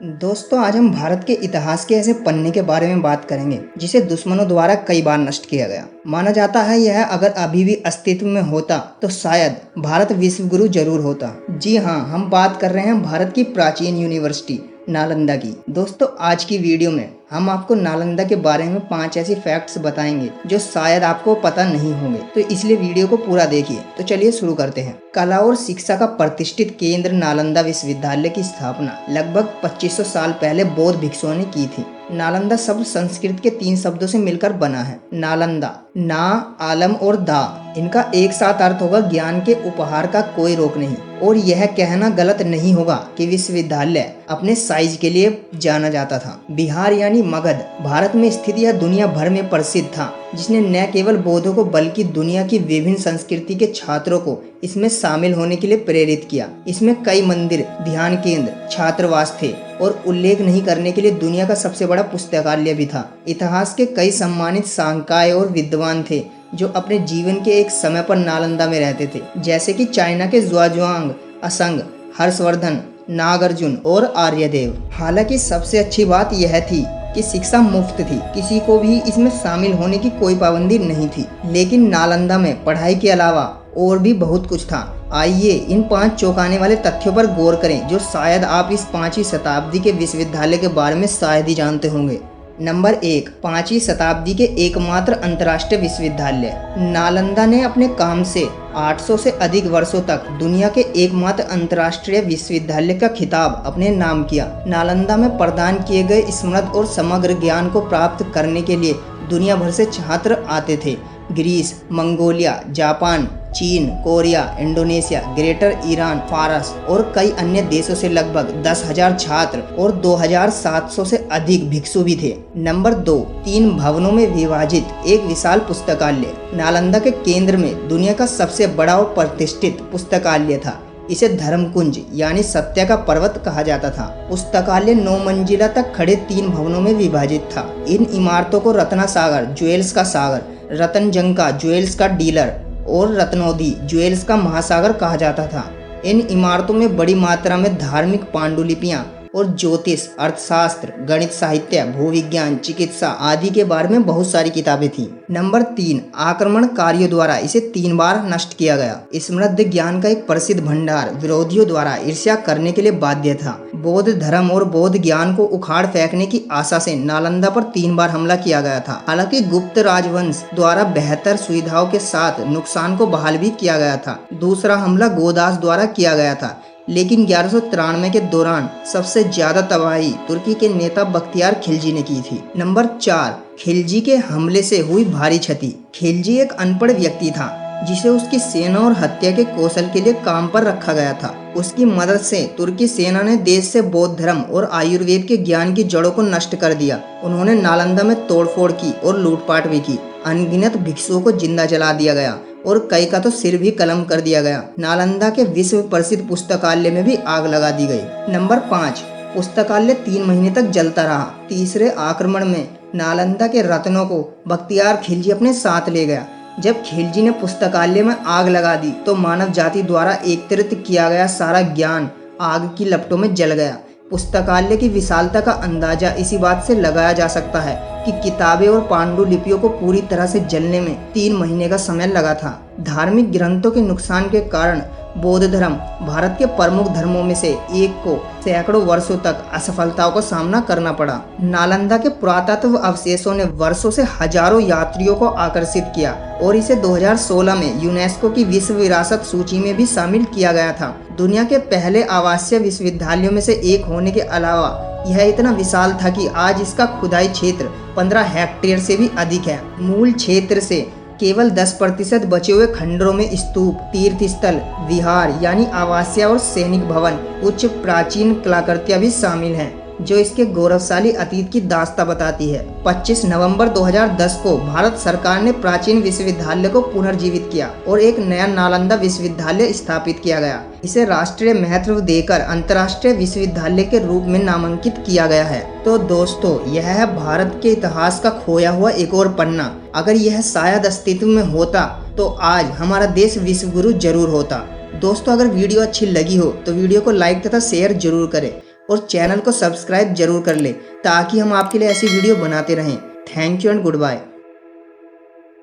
दोस्तों, आज हम भारत के इतिहास के ऐसे पन्ने के बारे में बात करेंगे जिसे दुश्मनों द्वारा कई बार नष्ट किया गया। माना जाता है यह अगर अभी भी अस्तित्व में होता तो शायद भारत विश्व गुरु जरूर होता। जी हाँ, हम बात कर रहे हैं भारत की प्राचीन यूनिवर्सिटी नालंदा की। दोस्तों, आज की वीडियो में हम आपको नालंदा के बारे में 5 ऐसी फैक्ट्स बताएंगे जो शायद आपको पता नहीं होंगे, तो इसलिए वीडियो को पूरा देखिए। तो चलिए शुरू करते हैं। कला और शिक्षा का प्रतिष्ठित केंद्र नालंदा विश्वविद्यालय की स्थापना लगभग 2500 साल पहले बौद्ध भिक्षुओं ने की थी। नालंदा शब्द संस्कृत के 3 शब्दों से मिलकर बना है। नालंदा, ना, आलम और दा। इनका एक साथ अर्थ होगा ज्ञान के उपहार का कोई रोक नहीं। और यह कहना गलत नहीं होगा कि विश्वविद्यालय अपने साइज के लिए जाना जाता था। बिहार यानी मगध भारत में स्थित यह दुनिया भर में प्रसिद्ध था, जिसने न केवल बौद्धों को बल्कि दुनिया की विभिन्न संस्कृति के छात्रों को इसमें शामिल होने के लिए प्रेरित किया। इसमें कई मंदिर, ध्यान केंद्र, छात्रावास थे और उल्लेख नहीं करने के लिए दुनिया का सबसे बड़ा पुस्तकालय भी था। इतिहास के कई सम्मानित सांकाय और विद्वान थे जो अपने जीवन के एक समय पर नालंदा में रहते थे, जैसे कि चाइना के ज़ुआंग, असंग, हर्षवर्धन, नागार्जुन और आर्यदेव। हालांकि सबसे अच्छी बात यह थी कि शिक्षा मुफ्त थी, किसी को भी इसमें शामिल होने की कोई पाबंदी नहीं थी। लेकिन नालंदा में पढ़ाई के अलावा और भी बहुत कुछ था। आइए इन 5 चौंकाने वाले तथ्यों पर गौर करें जो शायद आप इस 5वीं शताब्दी के विश्वविद्यालय के बारे में शायद ही जानते होंगे। नंबर 1, 5वीं शताब्दी के एकमात्र अंतर्राष्ट्रीय विश्वविद्यालय। नालंदा ने अपने काम से 800 से अधिक वर्षों तक दुनिया के एकमात्र अंतर्राष्ट्रीय विश्वविद्यालय का खिताब अपने नाम किया। नालंदा में प्रदान किए गए समृद्ध और समग्र ज्ञान को प्राप्त करने के लिए दुनिया भर से छात्र आते थे। ग्रीस, मंगोलिया, जापान, चीन, कोरिया, इंडोनेशिया, ग्रेटर ईरान, फारस और कई अन्य देशों से लगभग 10,000 छात्र और 2,700 से अधिक भिक्षु भी थे। नंबर 2, 3 भवनों में विभाजित एक विशाल पुस्तकालय। नालंदा के केंद्र में दुनिया का सबसे बड़ा और प्रतिष्ठित पुस्तकालय था। इसे धर्मकुंज यानी सत्य का पर्वत कहा जाता था। पुस्तकालय 9 मंजिला तक खड़े 3 भवनों में विभाजित था। इन इमारतों को रत्ना सागर, ज्वेल्स का सागर, रतनजंका, ज्वेल्स का डीलर और रत्नौदी, ज्वेल्स का महासागर कहा जाता था। इन इमारतों में बड़ी मात्रा में धार्मिक पांडुलिपियां और ज्योतिष, अर्थशास्त्र, गणित, साहित्य, भूविज्ञान, चिकित्सा आदि के बारे में बहुत सारी किताबें थीं। नंबर 3, आक्रमणकारियों द्वारा इसे 3 बार नष्ट किया गया। समृद्ध ज्ञान का एक प्रसिद्ध भंडार विरोधियों द्वारा ईर्ष्या करने के लिए बाध्य था। बौद्ध धर्म और बौद्ध ज्ञान को उखाड़ फेंकने की आशा से नालंदा पर 3 बार हमला किया गया था। हालांकि गुप्त राजवंश द्वारा बेहतर सुविधाओं के साथ नुकसान को बहाल भी किया गया था। दूसरा हमला गोदास द्वारा किया गया था, लेकिन 1193 के दौरान सबसे ज्यादा तबाही तुर्की के नेता बख्तियार खिलजी ने की थी। नंबर 4, खिलजी के हमले से हुई भारी क्षति। खिलजी एक अनपढ़ व्यक्ति था जिसे उसकी सेना और हत्या के कौशल के लिए काम पर रखा गया था। उसकी मदद से तुर्की सेना ने देश से बौद्ध धर्म और आयुर्वेद के ज्ञान की जड़ों को नष्ट कर दिया। उन्होंने नालंदा में तोड़फोड़ की और लूटपाट भी की। अनगिनत भिक्षुओं को जिंदा जला दिया गया और कई का तो सिर भी कलम कर दिया गया। नालंदा के विश्व प्रसिद्ध पुस्तकालय में भी आग लगा दी गई। नंबर 5, पुस्तकालय 3 महीने तक जलता रहा। तीसरे आक्रमण में नालंदा के रत्नों को बख्तियार खिलजी अपने साथ ले गया। जब खिलजी ने पुस्तकालय में आग लगा दी तो मानव जाति द्वारा एकत्रित किया गया सारा ज्ञान आग की लपटों में जल गया। पुस्तकालय की विशालता का अंदाजा इसी बात से लगाया जा सकता है कि किताबें और पांडुलिपियों को पूरी तरह से जलने में 3 महीने का समय लगा था। धार्मिक ग्रंथों के नुकसान के कारण बौद्ध धर्म भारत के प्रमुख धर्मों में से एक को सैकड़ों वर्षों तक असफलताओं का सामना करना पड़ा। नालंदा के पुरातत्व अवशेषों ने वर्षों से हजारों यात्रियों को आकर्षित किया और इसे 2016 में यूनेस्को की विश्व विरासत सूची में भी शामिल किया गया था। दुनिया के पहले आवासीय विश्वविद्यालयों में से एक होने के अलावा यह इतना विशाल था कि आज इसका खुदाई क्षेत्र 15 हेक्टेयर से भी अधिक है। मूल क्षेत्र से केवल 10% बचे हुए खंडरों में स्तूप, तीर्थ स्थल, विहार यानी आवासीय और सैनिक भवन, कुछ प्राचीन कलाकृतियां भी शामिल हैं जो इसके गौरवशाली अतीत की दास्तां बताती है। 25 नवंबर 2010 को भारत सरकार ने प्राचीन विश्वविद्यालय को पुनर्जीवित किया और एक नया नालंदा विश्वविद्यालय स्थापित किया गया। इसे राष्ट्रीय महत्व देकर अंतर्राष्ट्रीय विश्वविद्यालय के रूप में नामांकित किया गया है। तो दोस्तों, यह है भारत के इतिहास का खोया हुआ एक और पन्ना। अगर यह शायद अस्तित्व में होता तो आज हमारा देश विश्व गुरु जरूर होता। दोस्तों, अगर वीडियो अच्छी लगी हो तो वीडियो को लाइक तथा शेयर जरूर करें और चैनल को सब्सक्राइब जरूर कर ले ताकि हम आपके लिए ऐसी वीडियो बनाते रहें। Thank you and good bye.